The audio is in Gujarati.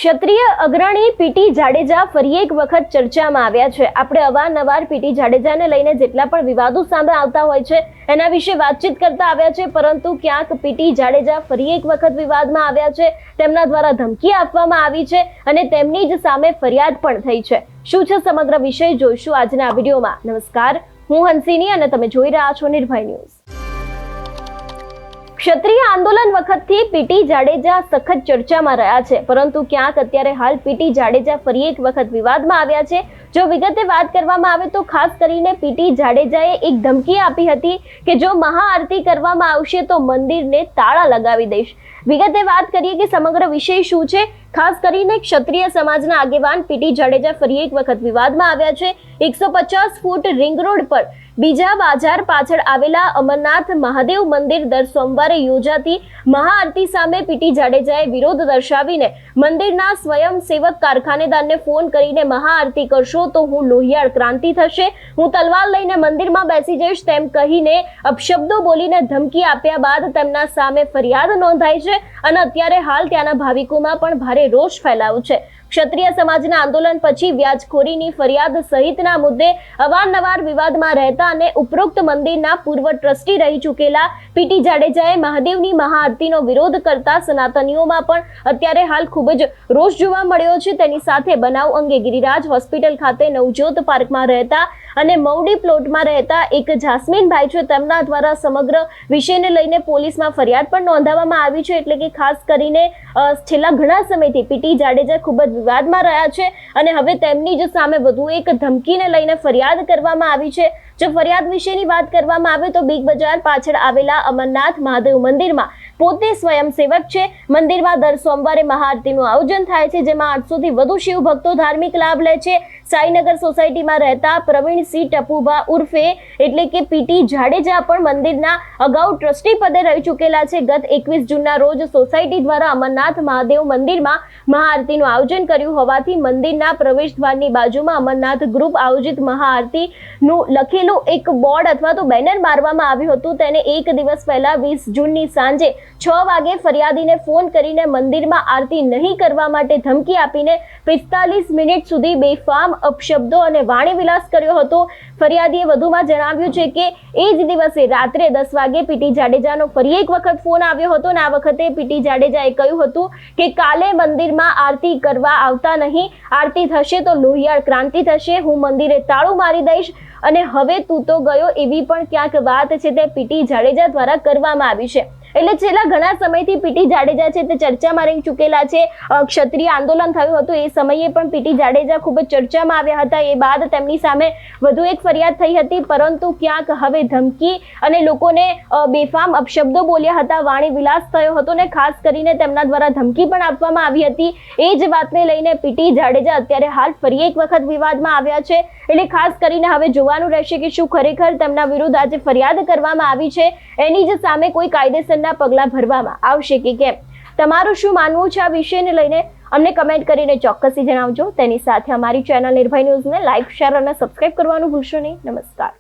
ક્ષત્રિય અગ્રણી પીટી જાડેજા ફરી એક વખત ચર્ચામાં આવ્યા છે। આપણે અવારનવાર પીટી જાડેજાને લઈને જેટલા પણ વિવાદો સામે આવતા હોય છે એના વિશે વાતચીત કરતા આવ્યા છે, પરંતુ ક્યાંક પીટી જાડેજા ફરી એક વખત વિવાદમાં આવ્યા છે। તેમના દ્વારા ધમકી આપવામાં આવી છે અને તેમની જ સામે ફરિયાદ પણ થઈ છે। શું છે સમગ્ર વિષય જોઈશું આજના વિડીયોમાં। નમસ્કાર, હું હંસિની અને તમે જોઈ રહ્યા છો નિર્ભય ન્યૂઝ। ક્ષત્રિય આંદોલન વખતથી પીટી જાડેજા સખત ચર્ચામાં રહ્યા છે, પરંતુ ક્યાંક અત્યારે હાલ પીટી જાડેજા ફરી એક વખત વિવાદમાં આવ્યા છે। જો વિગતે વાત કરવામાં આવે તો ખાસ કરીને પીટી જાડેજાએ એક ધમકી આપી હતી કે જો મહાઆરતી કરવામાં આવશે તો મંદિરને તાળા લગાવી દઈશ। વિગતે વાત કરીએ કે સમગ્ર વિષય શું છે। ખાસ કરીને ક્ષત્રિય સમાજના આગેવાન પીટી જાડેજા ફરી એક વખત વિવાદમાં આવ્યા છે। 150 ફૂટ રિંગ રોડ પર બીજા બાજાર પાછળ આવેલા અમરનાથ મહાદેવ મંદિર દર સોમવારે યોજાતી મહાઆરતી સામે પીટી જાડેજાએ વિરોધ દર્શાવીને મંદિરના સ્વયંસેવક કારખાનેદારને ફોન કરીને મહાઆરતી કરશો તો હું લોહિયાળ ક્રાંતિ થશે, હું તલવાર લઈને મંદિરમાં બેસી જઈશ તેમ કહીને અપશબ્દો બોલીને ધમકી આપ્યા બાદ તેમના સામે ફરિયાદ નોંધાઈ છે અને અત્યારે હાલ ત્યાંના ભાવિકોમાં પણ ભારે રોષ ફેલાયો છે। ક્ષત્રિય સમાજના આંદોલન પછી વ્યાજખોરીની ફરિયાદ સહિતના મુદ્દે અવારનવાર વિવાદમાં રહેતા અને ઉપરોક્ત મંદિરના પૂર્વ ટ્રસ્ટી રહી ચૂકેલા પીટી જાડેજાએ મહાદેવની મહાઆરતીનો વિરોધ કરતા સનાતનીઓમાં પણ અત્યારે હાલ ખૂબ જ રોષ જોવા મળ્યો છે। તેની સાથે બનાવ અંગે ગિરિરાજ હોસ્પિટલ ખાતે નવજોત પાર્કમાં રહેતા અને મૌડી પ્લોટમાં રહેતા એક જાસ્મીનભાઈ છે, તેમના દ્વારા સમગ્ર વિષયને લઈને પોલીસમાં ફરિયાદ પણ નોંધાવવામાં આવી છે। એટલે કે ખાસ કરીને છેલ્લા ઘણા સમયથી પીટી જાડેજા ખૂબ જ વિવાદમાં રહ્યા છે અને હવે તેમની જ સામે વધુ એક ધમકીને લઈને ફરિયાદ કરવામાં આવી છે। જો ફરિયાદ વિશેની વાત કરવામાં આવે તો બિગ બજાર પાછળ આવેલા અમરનાથ મહાદેવ મંદિરમાં પોતે સ્વયંસેવક છે। મંદિરમાં દર સોમવારે મહાઆરતીનું આયોજન થાય છે, જેમાં 800 થી વધુ શિવ ભક્તો ધાર્મિક લાભ લે છે। સાઈનગર સોસાયટીમાં રહેતા પ્રવીણસિંહ ટપુભા ઉર્ફે એટલે કે પીટી જાડેજા પણ મંદિરના અગાઉ ટ્રસ્ટી પદે રહી ચૂકેલા છે। ગત 21 જૂનના રોજ સોસાયટી દ્વારા અમરનાથ મહાદેવ મંદિરમાં મહાઆરતીનું આયોજન કર્યું હોવાથી મંદિરના પ્રવેશ દ્વારની બાજુમાં અમરનાથ ગ્રુપ આયોજિત મહાઆરતીનું લખેલું એક બોર્ડ અથવા તો બેનર મારવામાં આવ્યું હતું। તેને એક દિવસ પહેલા 20 જૂનની સાંજે 6 વાગે ફરિયાદીને ફોન કરીને મંદિરમાં આરતી નહીં કરવા માટે ધમકી આપીને 45 મિનિટ સુધી બેફામ અપશબ્દો અને વાણી વિલાસ કર્યો હતો। ફરિયાદીએ વધુમાં જણાવ્યું છે કે એ જ દિવસે રાત્રે 10 વાગે પીટી જાડેજાનો ફરી એક વખત ફોન આવ્યો હતો અને આ વખતે પીટી જાડેજાએ કહ્યું હતું કે કાલે મંદિરમાં આરતી કરવા આવતા નહીં, આરતી થશે તો લોહિયાળ ક્રાંતિ થશે, હું મંદિરે તાળું મારી દઈશ અને હવે તું તો ગયો એવી પણ ક્યાંક વાત છે તે પીટી જાડેજા દ્વારા કરવામાં આવી છે। એટલે છેલ્લા ઘણા સમયથી પીટી જાડેજા છે તે ચર્ચામાં રહી ચૂકેલા છે। ક્ષત્રિય આંદોલન થયું હતું એ સમયે પણ પીટી જાડેજા ખૂબ જ ચર્ચામાં આવ્યા હતા। એ બાદ તેમની સામે વધુ એક ફરિયાદ થઈ હતી, પરંતુ ક્યાંક હવે ધમકી અને લોકોને બેફામ અપશબ્દો બોલ્યા હતા, વાણી વિલાસ થયો હતો ને ખાસ કરીને તેમના દ્વારા ધમકી પણ આપવામાં આવી હતી। એ જ વાતને લઈને પીટી જાડેજા અત્યારે હાલ ફરી એક વખત વિવાદમાં આવ્યા છે। એટલે ખાસ કરીને હવે જોવાનું રહેશે કે શું ખરેખર તેમના વિરુદ્ધ આજે ફરિયાદ કરવામાં આવી છે, એની જ સામે કોઈ કાયદેસરના પગલાં ભરવામાં આવશે કે કેમ। તમારું શું માનવું છે આ વિષયને લઈને અમને કમેન્ટ કરીને ચોક્કસથી જણાવજો। તેની સાથે અમારી ચેનલ નિર્ભય ન્યૂઝને લાઇક, શેર અને સબસ્ક્રાઇબ કરવાનું ભૂલશો નહીં। નમસ્કાર।